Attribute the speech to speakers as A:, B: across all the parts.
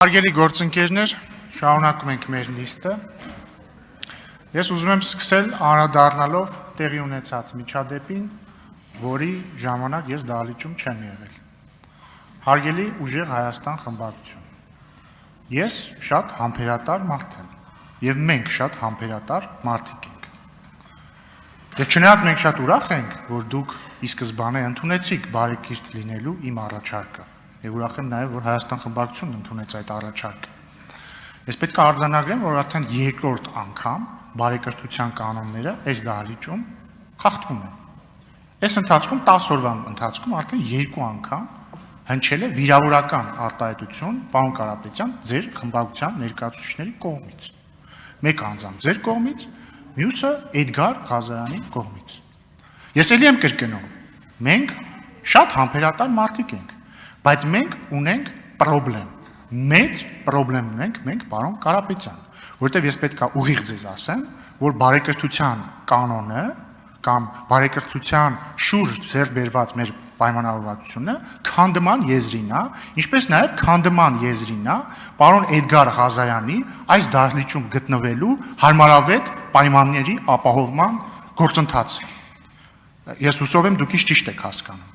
A: Հարգելի գործընկերներ, շարունակում ենք մեր նիստը։ Ես ուզում եմ սկսել անդրադառնալով տեղի ունեցած միջադեպին, որի ժամանակ ես դահլիճում չեմ եղել։ Հարգելի ուժեղ Հայաստան խմբակցություն։ Ես շատ համբերատար մարդ եմ, եւ մենք շատ համբերատար մարդիկ ենք։ Եվ չնայած մենք շատ ուրախ ենք, որ դուք ի սկզբանե ընդունեցիք բարեկիրթ լինելու իմ առաջարկը։ Եվ ուրախ եմ նաև, որ Հայաստան խմբակցությունն ընդունեց այդ առաջարկը։ Ես պետք է արձանագրեմ, որ արդեն երկրորդ անգամ բարեկրթության կանոնները այս դահլիճում խախտվում են։ Այս ընթացքում 10 օրվա ընթացքում արդեն 2 անգամ հնչել է վիրավորական արտահայտություն պարոն Կարապետյան ձեր խմբակցության ներկայացուցիչների կողմից։ Մեկ անձամբ ձեր կողմից, մյուսը Էդգար Ղազարյանի կողմից։ Ես ելի եմ կրկնում, մենք շատ համբերատար մարդիկ ենք, բայց մենք ունենք պրոբլեմ, մեծ պրոբլեմ ունենք մենք պարոն Կարապետյան, որտեղ ես պետք է ուղիղ ձեզ ասեմ, որ բարեկրթության կանոնը կամ բարեկրթության շուրջ ձեռք բերված մեր պայմանավորվածությունը քանդման եզրին է, ինչպես նաև քանդման եզրին է պարոն Էդգար Ղազարյանի այս դահլիճում գտնվելու հարմարավետ պայմանների ապահովման գործընթացը։ Ես հուսով եմ դուք ճիշտ եք հասկանում։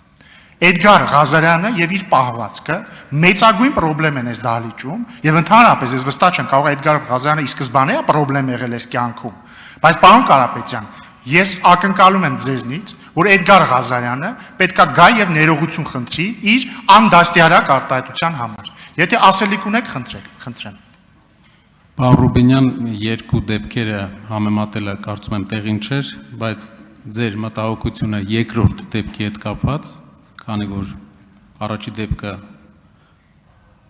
A: Էդգար Ղազարյանը եւ իր պահվածքը մեծագույն խնդրեմ են այս դահլիճում եւ ընդհանրապես ես վստահ չեմ կարող Էդգար Ղազարյանը ի սկզբանե խնդրեմ եղել այս կյանքում, բայց պարոն Կարապետյան, ես ակնկալում եմ ձեզնից, որ Էդգար Ղազարյանը պետքա գա եւ ներողություն խնդրի իր անդաստիարակ արտահայտության համար։ Եթե ասելիք ունեք, խնդրեմ։
B: Պարոն Ռուբինյան, երկու դեպքերը համեմատելը կարծում եմ տեղին չէր, բայց ձեր մտահոգությունը երկրորդ դեպքի հետ կապված, քանի որ առաջի դեպքը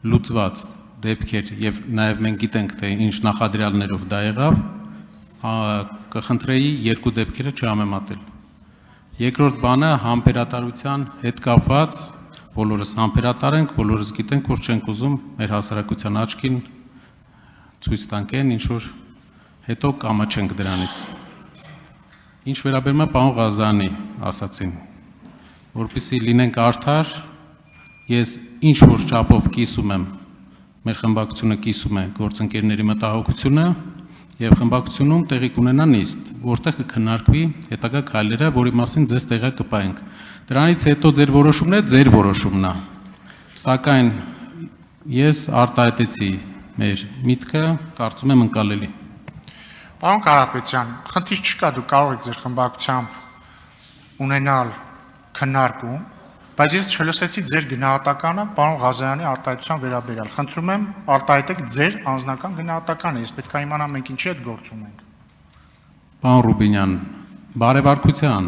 B: լուծված դեպք էր եւ նաեւ մենք գիտենք թե ինչ նախադրյալներով դա եղավ, կխնդրեի երկու դեպքերը չհամեմատել։ Երկրորդ բանը համբերատարության հետ կապված, բոլորս համբերատար ենք, բոլորս գիտենք, որ չենք ուզում մեր հասարակության աչքին ցույց տանք այն, ինչ որ հետո կամաչենք դրանից։ Ինչ վերաբերում է պարոն Ղազարյանի ասացին, որպեսզի լինենք արդար, ես ինչ որ չափով կիսում եմ, մեր խմբակցությունը կիսում է գործընկերների մտահոգությունը եւ խմբակցությունում տեղի կունենա նիստ, որտեղ կքննարկվի հետագա քայլերը, որի մասին ձեզ տեղյակ կպայենք։ Դրանից հետո ձեր որոշումն է, ձեր որոշումն է։ Սակայն ես արտահայտեցի մեր միտքը, կարծում եմ ընկալելի։
A: Պարոն Կարապետյան, խնդիր չկա, դուք կարող եք ձեր խմբակցությամբ ունենալ քննարկում, բայց ես չլսեցի ձեր գնահատականը պարոն Ղազարյանի արտահայտության վերաբերյալ։ Խնդրում եմ արտահայտեք ձեր անձնական գնահատականը, ես պետք է իմանամ մենք ինչի հետ գործում ենք։
B: Պարոն Ռուբինյան, բարևարկության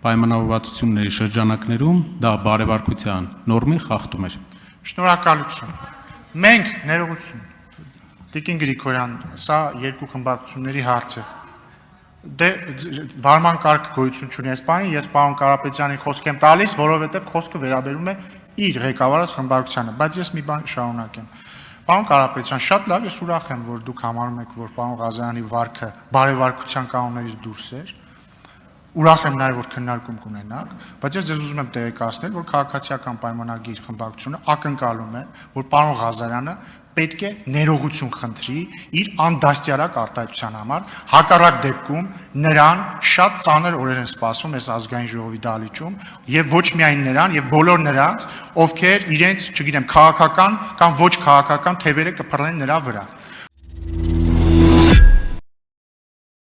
B: պայմանավորվածությունների շրջանակներում դա բարևարկության նորմի խախտում էր։
A: Շնորհակալություն։ Մենք ներողություն։ Տիկին Գրիգորյան, սա երկու խմբակցությունների հարց է։ Դե վարման կարգ գոյություն չունի այս բանի, ես պարոն Կարապետյանին խոսք եմ տալիս, որովհետև խոսքը վերաբերում է իր ղեկավարած խմբակցությանը, բայց ես մի բան շարունակեմ։ Պարոն Կարապետյան, շատ լավ, ես ուրախ եմ, որ դուք համարում եք, որ պարոն Ղազարյանի վարքը բարևարկության կանոններից դուրս էր։ Ուրախ եմ նաև, որ քննարկում կունենաք, բայց ես ձեզ ուզում եմ տեղեկացնել, որ քաղաքացիական պայմանագիր խմբակցությունը ակնկալում է, որ պարոն Ղազարյանը պետք է ներողություն խնդրի իր անդաստիարակ արտահայտության համար, հակառակ դեպքում նրան շատ ծանր օրեր են սպասվում այս ազգային ժողովի դահլիճում եւ ոչ միայն նրան եւ բոլոր նրանց, ովքեր իրենց, չգիտեմ, քաղաքական կամ ոչ քաղաքական թևերը կփռնեն նրա վրա։